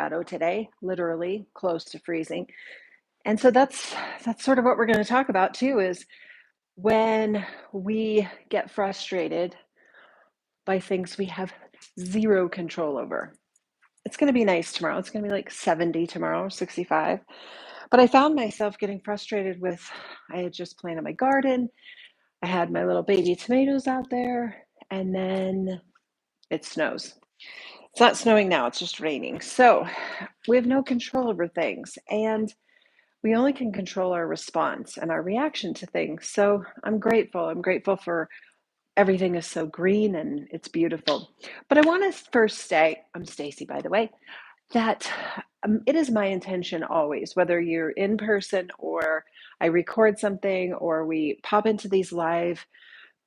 Colorado today, literally close to freezing. And so that's sort of what we're going to talk about too, is when we get frustrated by things we have zero control over. It's going to be nice tomorrow. It's going to be like 70 tomorrow, 65. But I found myself getting frustrated with, I had just planted my garden. I had my little baby tomatoes out there, and then it snows. It's not snowing now, it's just raining. So we have no control over things, and we only can control our response and our reaction to things. So I'm grateful. I'm grateful for everything is so green and it's beautiful. But I want to first say, I'm Stacie, by the way, that it is my intention always, whether you're in person or I record something or we pop into these live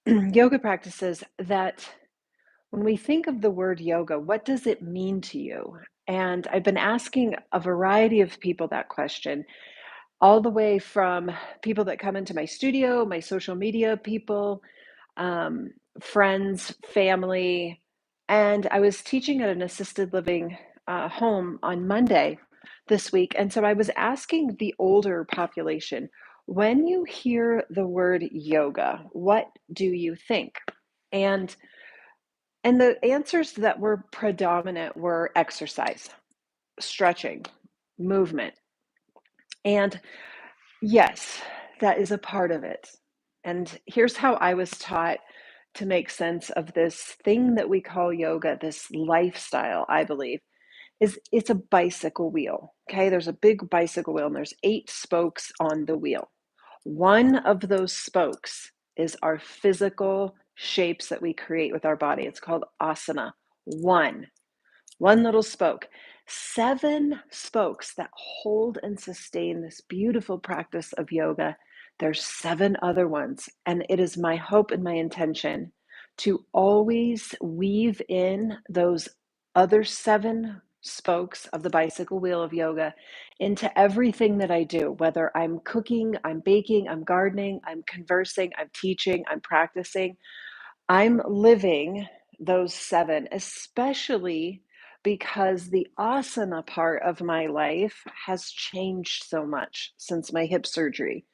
yoga practices, that when we think of the word yoga, what does it mean to you? And I've been asking a variety of people that question, all the way from people that come into my studio, my social media people, um, friends, family. And I was teaching at an assisted living home on Monday this week. And so I was asking the older population, when you hear the word yoga, what do you think? And the answers that were predominant were exercise, stretching, movement. And yes, that is a part of it. And here's how I was taught to make sense of this thing that we call yoga, this lifestyle, I believe, is it's a bicycle wheel. Okay, there's a big bicycle wheel and there's 8 spokes on the wheel. One of those spokes is our physical shapes that we create with our body. It's called asana. One little spoke. 7 spokes that hold and sustain this beautiful practice of yoga. There's 7 other ones, and it is my hope and my intention to always weave in those other 7 spokes of the bicycle wheel of yoga into everything that I do, whether I'm cooking, I'm baking, I'm gardening, I'm conversing, I'm teaching, I'm practicing. I'm living those 7, especially because the asana part of my life has changed so much since my hip surgery.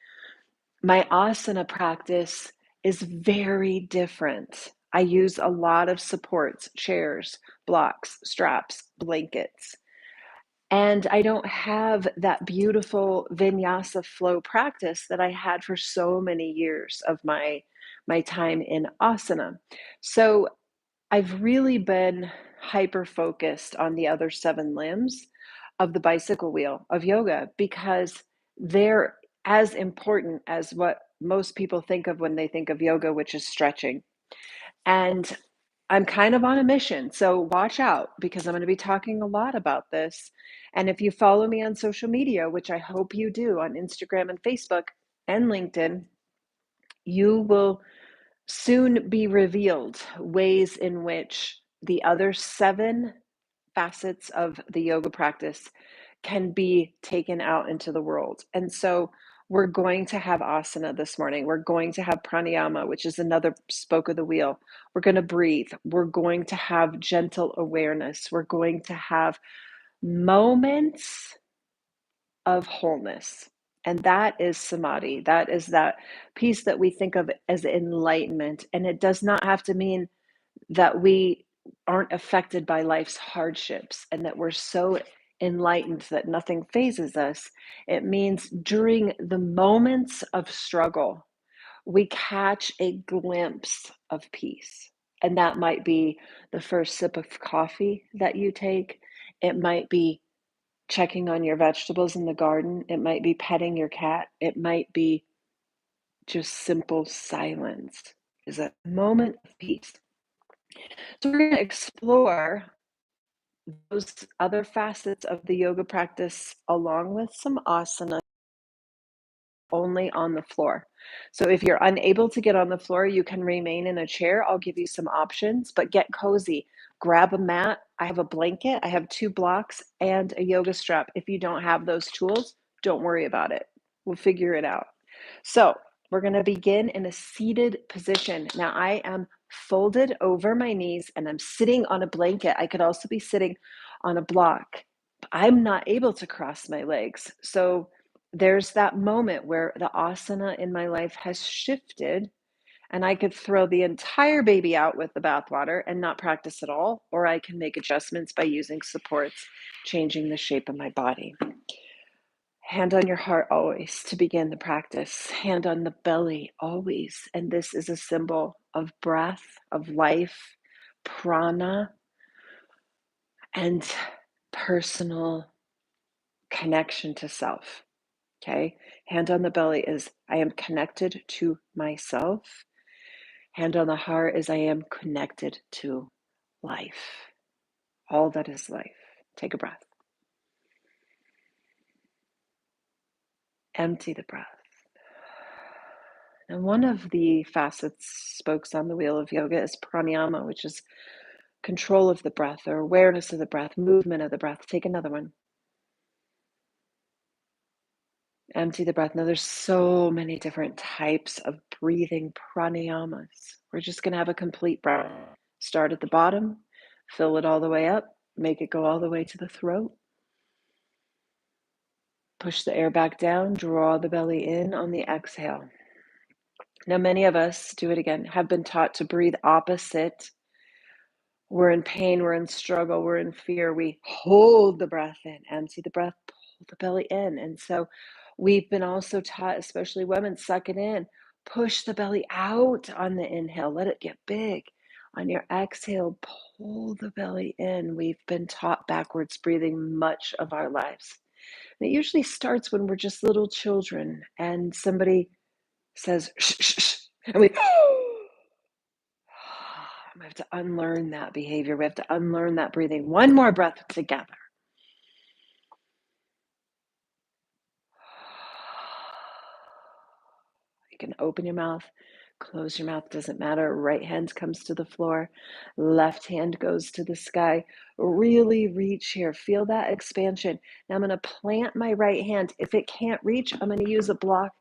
My asana practice is very different. I use a lot of supports, chairs, blocks, straps, blankets. And I don't have that beautiful vinyasa flow practice that I had for so many years of my time in asana. So I've really been hyper focused on the other 7 limbs of the bicycle wheel of yoga because they're as important as what most people think of when they think of yoga, which is stretching. And I'm kind of on a mission, so watch out because I'm going to be talking a lot about this. And if you follow me on social media, which I hope you do on Instagram and Facebook and LinkedIn, you will soon be revealed ways in which the other 7 facets of the yoga practice can be taken out into the world. And so we're going to have asana this morning. We're going to have pranayama, which is another spoke of the wheel. We're going to breathe. We're going to have gentle awareness. We're going to have moments of wholeness. And that is samadhi. That is that piece that we think of as enlightenment. And it does not have to mean that we aren't affected by life's hardships and that we're so enlightened that nothing phases us. It means during the moments of struggle, we catch a glimpse of peace. And that might be the first sip of coffee that you take. It might be checking on your vegetables in the garden. It might be petting your cat. It might be just simple silence. Is a moment of peace. So we're going to explore those other facets of the yoga practice along with some asana only on the floor. So if you're unable to get on the floor, you can remain in a chair. I'll give you some options, but get cozy. Grab a mat. I have a blanket. I have 2 blocks and a yoga strap. If you don't have those tools, don't worry about it. We'll figure it out. So we're going to begin in a seated position. Now I am folded over my knees and I'm sitting on a blanket. I could also be sitting on a block. I'm not able to cross my legs. So there's that moment where the asana in my life has shifted, and I could throw the entire baby out with the bathwater and not practice at all, or I can make adjustments by using supports, changing the shape of my body. Hand on your heart always to begin the practice. Hand on the belly always. And this is a symbol of breath, of life, prana, and personal connection to self. Okay? Hand on the belly is I am connected to myself. Hand on the heart is I am connected to life. All that is life. Take a breath. Empty the breath. And one of the facets, spokes on the wheel of yoga, is pranayama, which is control of the breath or awareness of the breath, movement of the breath. Take another one. Empty the breath. Now, there's so many different types of breathing pranayamas. We're just going to have a complete breath. Start at the bottom, fill it all the way up, make it go all the way to the throat. Push the air back down, draw the belly in on the exhale. Now, many of us, do it again, have been taught to breathe opposite. We're in pain, we're in struggle, we're in fear. We hold the breath in, empty the breath, pull the belly in. And so we've been also taught, especially women, suck it in, push the belly out on the inhale, let it get big. On your exhale, pull the belly in. We've been taught backwards breathing much of our lives. And it usually starts when we're just little children and somebody says, shh, shh, shh, and we we have to unlearn that behavior. We have to unlearn that breathing. One more breath together. You can open your mouth, close your mouth, doesn't matter. Right hand comes to the floor, left hand goes to the sky. Really reach here. Feel that expansion. Now I'm going to plant my right hand. If it can't reach, I'm going to use a block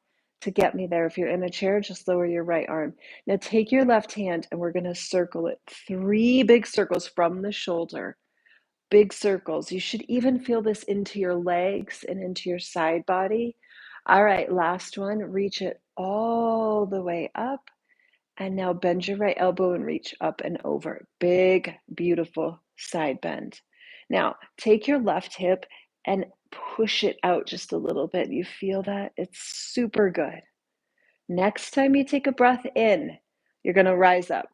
to get me there. If you're in a chair, just lower your right arm. Now take your left hand and we're going to circle it. 3 big circles from the shoulder. Big circles. You should even feel this into your legs and into your side body. All right, last one. Reach it all the way up. And now bend your right elbow and reach up and over. Big, beautiful side bend. Now, take your left hip and push it out just a little bit. You feel that? It's super good. Next time you take a breath in, you're going to rise up.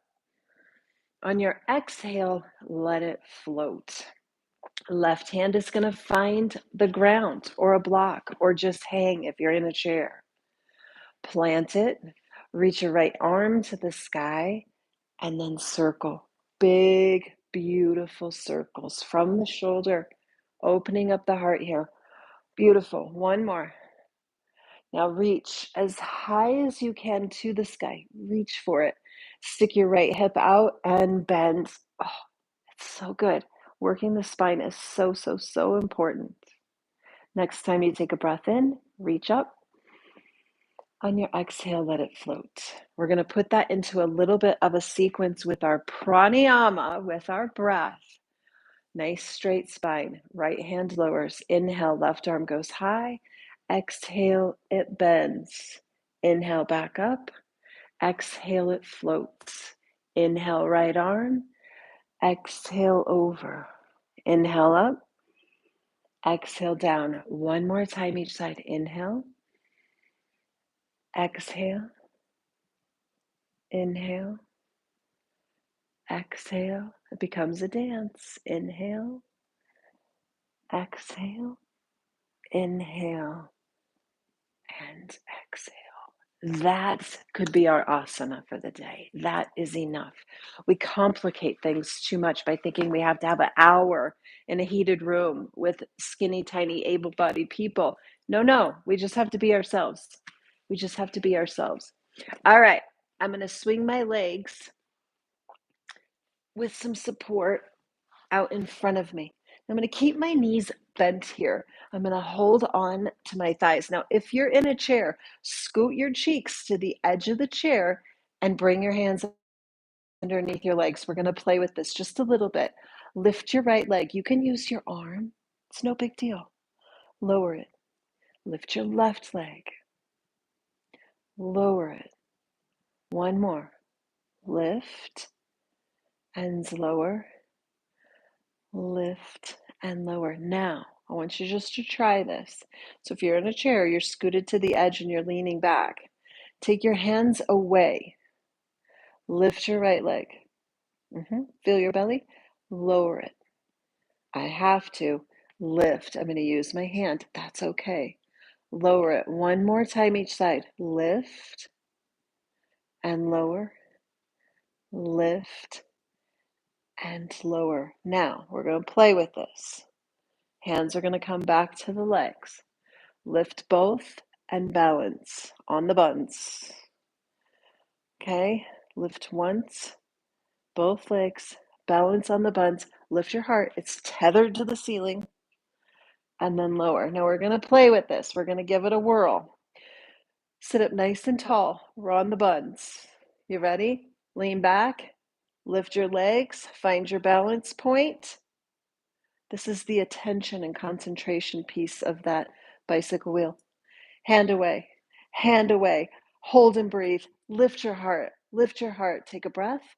On your exhale, let it float. Left hand is going to find the ground or a block or just hang if you're in a chair. Plant it, reach your right arm to the sky, and then circle. Big, beautiful circles from the shoulder, opening up the heart here. Beautiful. One more. Now reach as high as you can to the sky. Reach for it. Stick your right hip out and bend. Oh, it's so good. Working the spine is so, so, so important. Next time you take a breath in, reach up. On your exhale, let it float. We're going to put that into a little bit of a sequence with our pranayama, with our breath. Nice straight spine. Right hand lowers. Inhale, left arm goes high. Exhale, it bends. Inhale, back up. Exhale, it floats. Inhale, right arm. Exhale, over. Inhale up. Exhale, down. One more time each side. Inhale. Exhale. Inhale. Exhale. It becomes a dance. Inhale. Exhale. Inhale. And exhale. That could be our asana for the day. That is enough. We complicate things too much by thinking we have to have an hour in a heated room with skinny, tiny, able-bodied people. No, we just have to be ourselves. We just have to be ourselves. All right, I'm going to swing my legs with some support out in front of me. I'm going to keep my knees bent here. I'm going to hold on to my thighs. Now, if you're in a chair, scoot your cheeks to the edge of the chair and bring your hands underneath your legs. We're going to play with this just a little bit. Lift your right leg. You can use your arm It's no big deal. Lower it. Lift your left leg. Lower it. One more. Lift and lower. Lift and lower. Now, I want you just to try this. So if you're in a chair, you're scooted to the edge and you're leaning back. Take your hands away. Lift your right leg. Feel your belly. Lower it. I have to lift. I'm going to use my hand. That's okay. Lower it. One more time each side. Lift and lower. Lift and lower. Now, we're going to play with this. Hands are going to come back to the legs. Lift both and balance on the buns. Okay, lift once, both legs, balance on the buns. Lift your heart. It's tethered to the ceiling. And then lower. Now we're going to play with this. We're going to give it a whirl. Sit up nice and tall. We're on the buns. You ready? Lean back. Lift your legs. Find your balance point. This is the attention and concentration piece of that bicycle wheel. Hand away. Hand away. Hold and breathe. Lift your heart. Lift your heart. Take a breath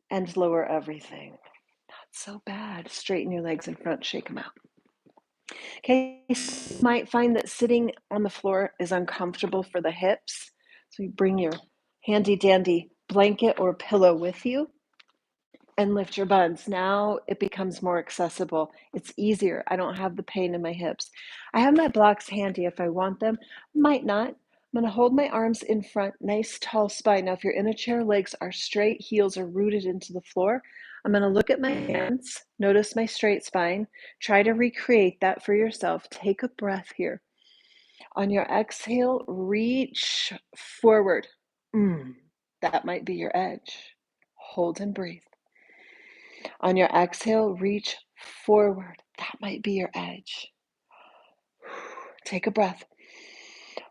and lower everything. Not so bad. Straighten your legs in front. Shake them out. Okay, so you might find that sitting on the floor is uncomfortable for the hips. So you bring your handy dandy blanket or pillow with you and lift your buns. Now it becomes more accessible. It's easier. I don't have the pain in my hips. I have my blocks handy if I want them. Might not. I'm going to hold my arms in front, nice tall spine. Now if you're in a chair, legs are straight, heels are rooted into the floor. I'm going to look at my hands, notice my straight spine. Try to recreate that for yourself. Take a breath here. On your exhale, reach forward. That might be your edge. Hold and breathe. On your exhale, reach forward. That might be your edge. Take a breath.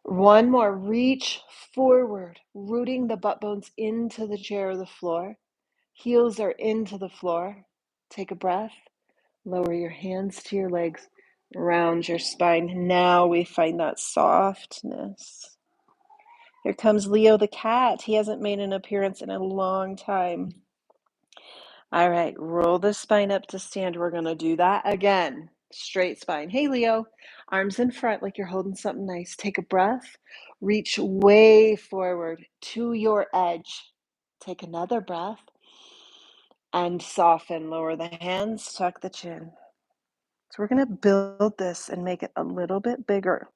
One more. Reach forward, rooting the butt bones into the chair or the floor. Heels are into the floor. Take a breath. Lower your hands to your legs. Round your spine. Now we find that softness. Here comes Leo the cat. He hasn't made an appearance in a long time. All right, roll the spine up to stand. We're going to do that again. Straight spine. Hey, Leo. Arms in front like you're holding something nice. Take a breath. Reach way forward to your edge. Take another breath. And soften. Lower the hands. Tuck the chin. So we're going to build this and make it a little bit bigger.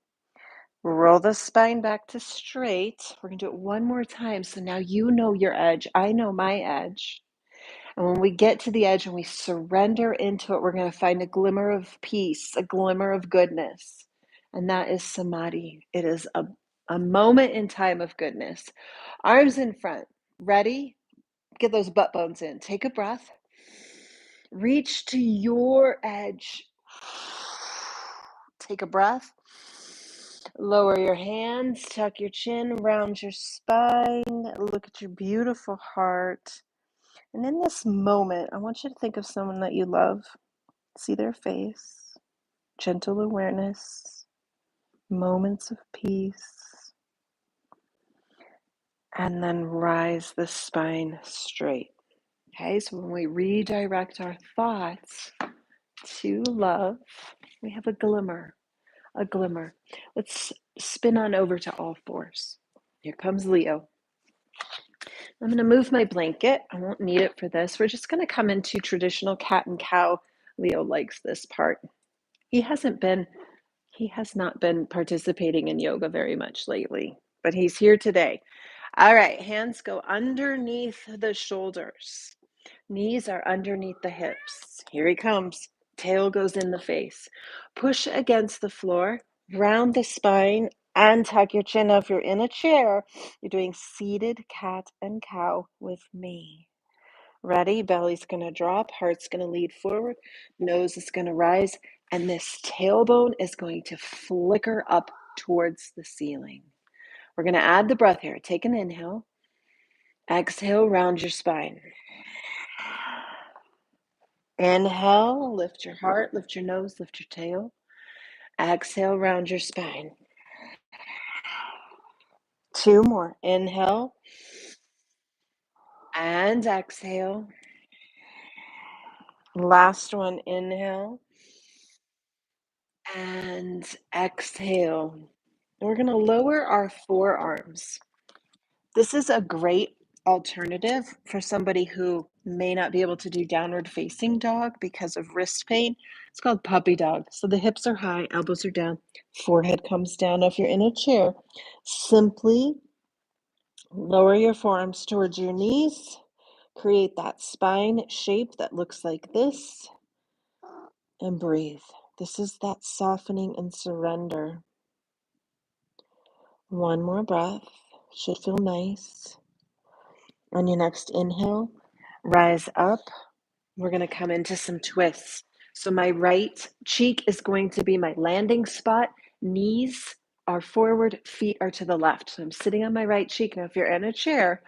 Roll the spine back to straight. We're going to do it one more time. So now you know your edge. I know my edge. And when we get to the edge and we surrender into it, we're going to find a glimmer of peace, a glimmer of goodness. And that is samadhi. It is a moment in time of goodness. Arms in front. Ready? Get those butt bones in. Take a breath. Reach to your edge. Take a breath. Lower your hands. Tuck your chin. Round your spine. Look at your beautiful heart. And in this moment, I want you to think of someone that you love. See their face, gentle awareness, moments of peace, and then rise the spine straight. Okay, so when we redirect our thoughts to love, we have a glimmer, a glimmer. Let's spin on over to all fours. Here comes Leo. I'm going to move my blanket. I won't need it for this. We're just going to come into traditional cat and cow. Leo likes this part. He has not been participating in yoga very much lately, but he's here today. All right, hands go underneath the shoulders. Knees are underneath the hips. Here he comes. Tail goes in the face. Push against the floor, round the spine, and tuck your chin. Now, if you're in a chair, you're doing seated cat and cow with me. Ready? Belly's going to drop. Heart's going to lead forward. Nose is going to rise. And this tailbone is going to flicker up towards the ceiling. We're going to add the breath here. Take an inhale. Exhale, round your spine. Inhale, lift your heart, lift your nose, lift your tail. Exhale, round your spine. Two more. Inhale and exhale. Last one. Inhale and exhale. We're going to lower our forearms. This is a great alternative for somebody who may not be able to do downward facing dog because of wrist pain. It's called puppy dog. So the hips are high, elbows are down, forehead comes down. Now, if you're in a chair, simply lower your forearms towards your knees. Create that spine shape that looks like this and breathe. This is that softening and surrender. One more breath. Should feel nice. On your next inhale, rise up. We're going to come into some twists. So my right cheek is going to be my landing spot. Knees are forward, feet are to the left. So I'm sitting on my right cheek. Now, if you're in a chair,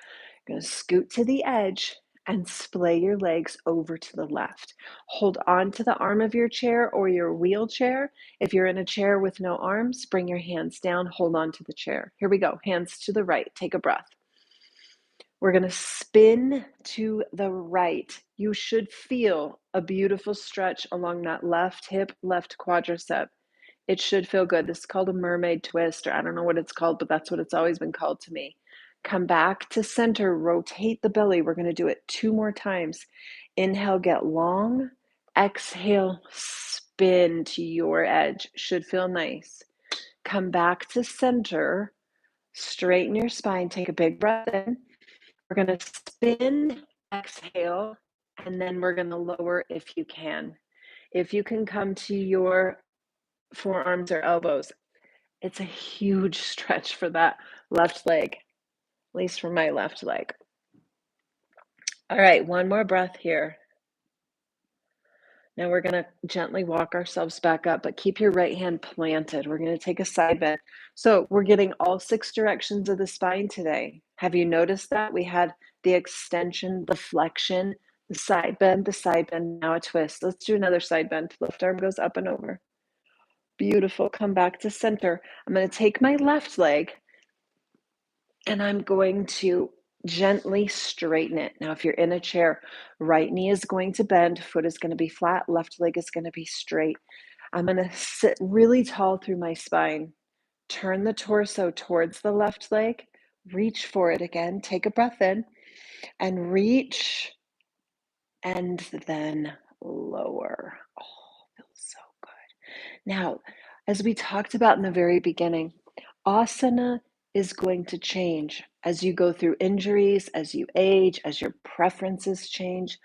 you're going to scoot to the edge and splay your legs over to the left. Hold on to the arm of your chair or your wheelchair. If you're in a chair with no arms, bring your hands down, hold on to the chair. Here we go. Hands to the right. Take a breath. We're going to spin to the right. You should feel a beautiful stretch along that left hip, left quadricep. It should feel good. This is called a mermaid twist, or I don't know what it's called, but that's what it's always been called to me. Come back to center, rotate the belly. We're going to do it 2 more times. Inhale, get long. Exhale, spin to your edge. Should feel nice. Come back to center, straighten your spine, take a big breath in. We're going to spin, exhale, and then we're going to lower if you can. If you can come to your forearms or elbows, it's a huge stretch for that left leg, at least for my left leg. All right, one more breath here. Now we're going to gently walk ourselves back up, but keep your right hand planted. We're going to take a side bend. So we're getting all 6 directions of the spine today. Have you noticed that? We had the extension, the flexion, the side bend, now a twist. Let's do another side bend. Left arm goes up and over. Beautiful. Come back to center. I'm going to take my left leg and I'm going to gently straighten it. Now, if you're in a chair, right knee is going to bend, foot is going to be flat, left leg is going to be straight. I'm going to sit really tall through my spine. Turn the torso towards the left leg. Reach for it again. Take a breath in and reach and then lower. Oh, feels so good. Now, as we talked about in the very beginning, asana is going to change as you go through injuries, as you age, as your preferences change.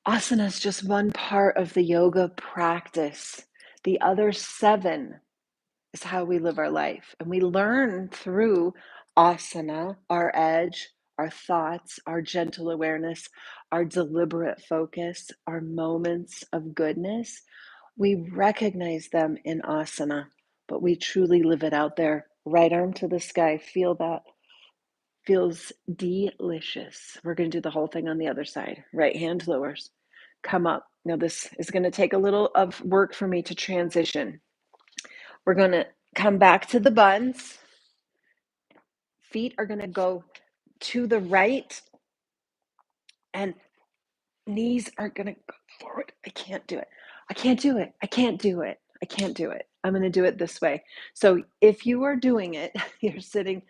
Asana is just one part of the yoga practice. The other 7 is how we live our life. And we learn through asana, our edge, our thoughts, our gentle awareness, our deliberate focus, our moments of goodness. We recognize them in asana, but we truly live it out there. Right arm to the sky. Feel that. Feels delicious. We're going to do the whole thing on the other side. Right hand lowers. Come up. Now, this is going to take a little of work for me to transition. We're going to come back to the buns. Feet are going to go to the right, and knees are going to go forward. I can't do it. I can't do it. I can't do it. I can't do it. I'm going to do it this way. So if you are doing it, you're sitting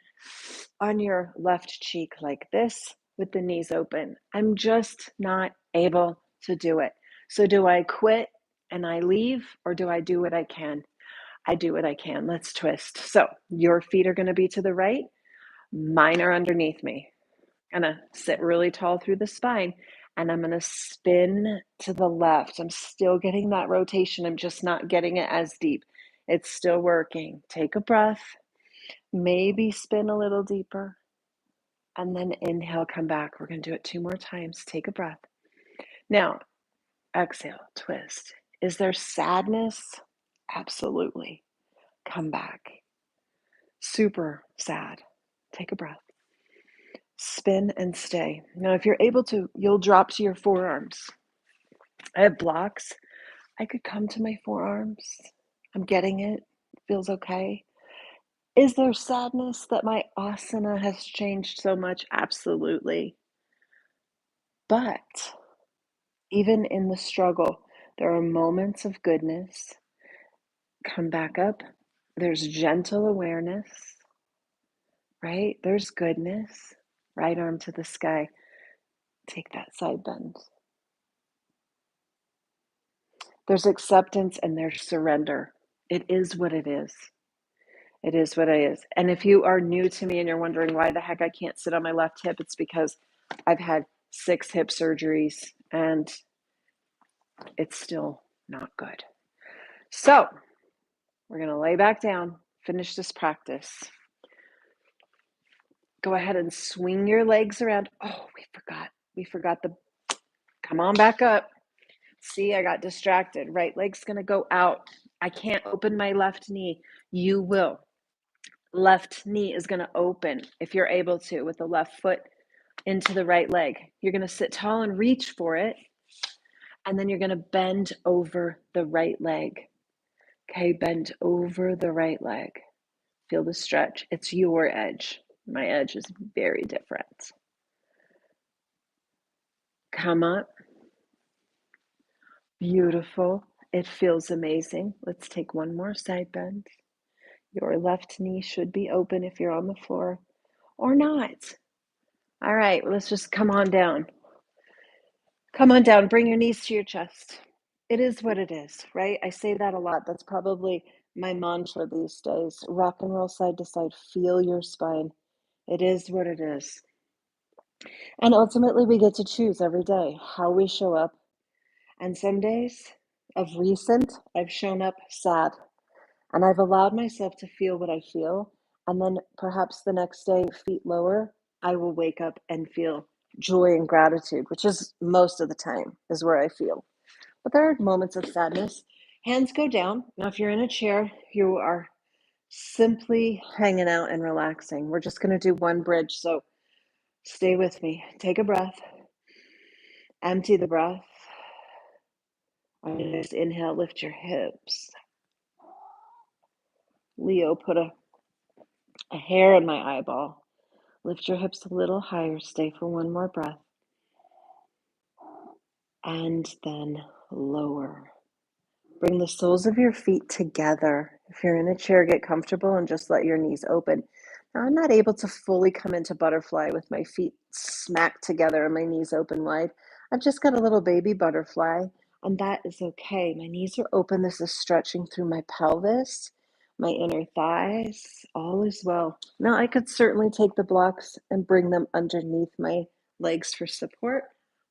on your left cheek like this with the knees open. I'm just not able to do it. So do I quit and I leave, or do I do what I can? I do what I can. Let's twist. So your feet are going to be to the right. Mine are underneath me. I'm going to sit really tall through the spine, and I'm going to spin to the left. I'm still getting that rotation. I'm just not getting it as deep. It's still working. Take a breath. Maybe spin a little deeper. And then inhale, come back. We're going to do it 2 more times. Take a breath. Now, exhale, twist. Is there sadness? Absolutely. Come back. Super sad. Take a breath. Spin and stay. Now, if you're able to, you'll drop to your forearms. I have blocks. I could come to my forearms. I'm getting it. Feels okay. Is there sadness that my asana has changed so much? Absolutely. But even in the struggle, there are moments of goodness. Come back up. There's gentle awareness, right? There's goodness. Right arm to the sky. Take that side bend. There's acceptance and there's surrender. It is what it is. It is what it is. And if you are new to me and you're wondering why the heck I can't sit on my left hip, it's because I've had 6 hip surgeries and it's still not good. So we're going to lay back down, finish this practice. Go ahead and swing your legs around. Oh, we forgot come on back up. See, I got distracted. Right leg's going to go out. I can't open my left knee. You will. Left knee is going to open if you're able to with the left foot into the right leg. You're going to sit tall and reach for it. And then you're going to bend over the right leg. Okay, bend over the right leg. Feel the stretch. It's your edge. My edge is very different. Come up. Beautiful. It feels amazing. Let's take one more side bend. Your left knee should be open if you're on the floor or not. All right, let's just come on down. Come on down. Bring your knees to your chest. It is what it is, right? I say that a lot. That's probably my mantra these days. Rock and roll side to side. Feel your spine. It is what it is. And ultimately, we get to choose every day how we show up. And some days of recent, I've shown up sad. And I've allowed myself to feel what I feel. And then perhaps the next day, feet lower, I will wake up and feel joy and gratitude, which is most of the time is where I feel. But there are moments of sadness. Hands go down. Now, if you're in a chair, you are simply hanging out and relaxing. We're just going to do one bridge. So stay with me. Take a breath. Empty the breath. And just inhale, lift your hips. Leo, put a hair in my eyeball. Lift your hips a little higher. Stay for one more breath. And then lower. Bring the soles of your feet together. If you're in a chair, get comfortable and just let your knees open. Now, I'm not able to fully come into butterfly with my feet smacked together and my knees open wide. I've just got a little baby butterfly, and that is okay. My knees are open. This is stretching through my pelvis, my inner thighs. All is well. Now, I could certainly take the blocks and bring them underneath my legs for support.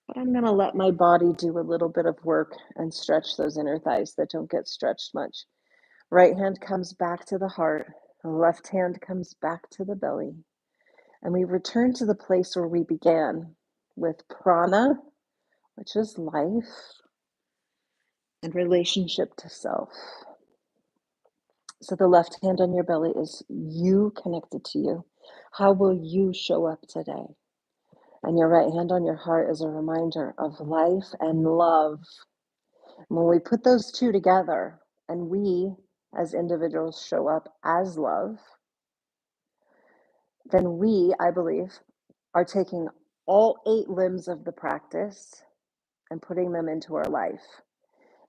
But I'm going to let my body do a little bit of work and stretch those inner thighs that don't get stretched much. Right hand comes back to the heart. The left hand comes back to the belly. And we return to the place where we began with prana, which is life, and relationship to self. So the left hand on your belly is you connected to you. How will you show up today? And your right hand on your heart is a reminder of life and love. When we put those two together and we as individuals show up as love, then we, I believe, are taking all 8 limbs of the practice and putting them into our life.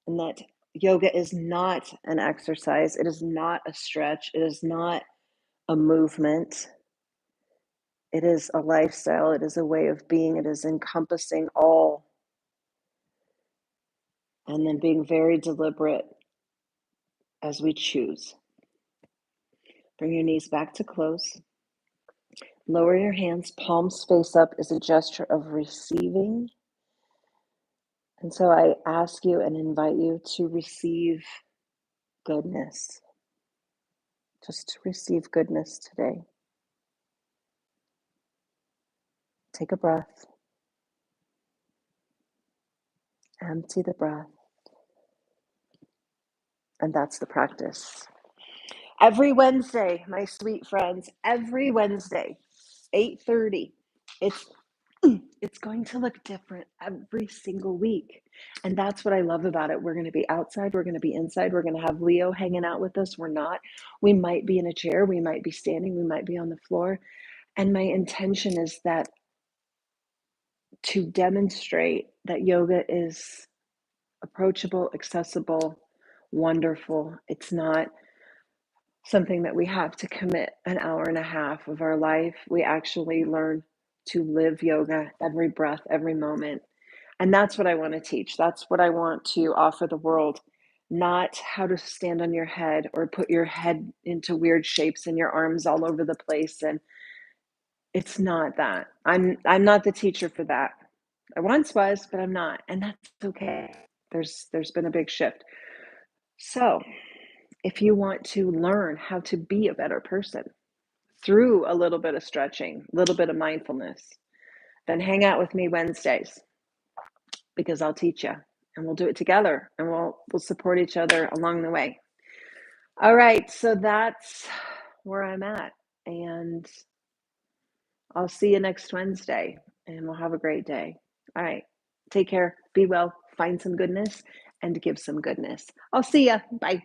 And that yoga is not an exercise, it is not a stretch, it is not a movement. It is a lifestyle, it is a way of being, it is encompassing all. And then being very deliberate as we choose. Bring your knees back to close. Lower your hands, palms face up is a gesture of receiving. And so I ask you and invite you to receive goodness. Just to receive goodness today. Take a breath. Empty the breath. And that's the practice. Every Wednesday, my sweet friends, every Wednesday, 8:30, it's it's going to look different every single week. And that's what I love about it. We're going to be outside, we're going to be inside, we're going to have Leo hanging out with us. We're not. We might be in a chair, we might be standing, we might be on the floor. And my intention is that to demonstrate that yoga is approachable, accessible, wonderful. It's not something that we have to commit an hour and a half of our life. We actually learn to live yoga every breath, every moment. And that's what I want to teach. That's what I want to offer the world. Not how to stand on your head or put your head into weird shapes and your arms all over the place. And it's not that. I'm not the teacher for that. I once was, but I'm not. And that's okay. There's been a big shift. So if you want to learn how to be a better person through a little bit of stretching, a little bit of mindfulness, then hang out with me Wednesdays because I'll teach you and we'll do it together and we'll support each other along the way. All right, so that's where I'm at, and I'll see you next Wednesday and we'll have a great day. All right. Take care. Be well. Find some goodness and give some goodness. I'll see ya. Bye.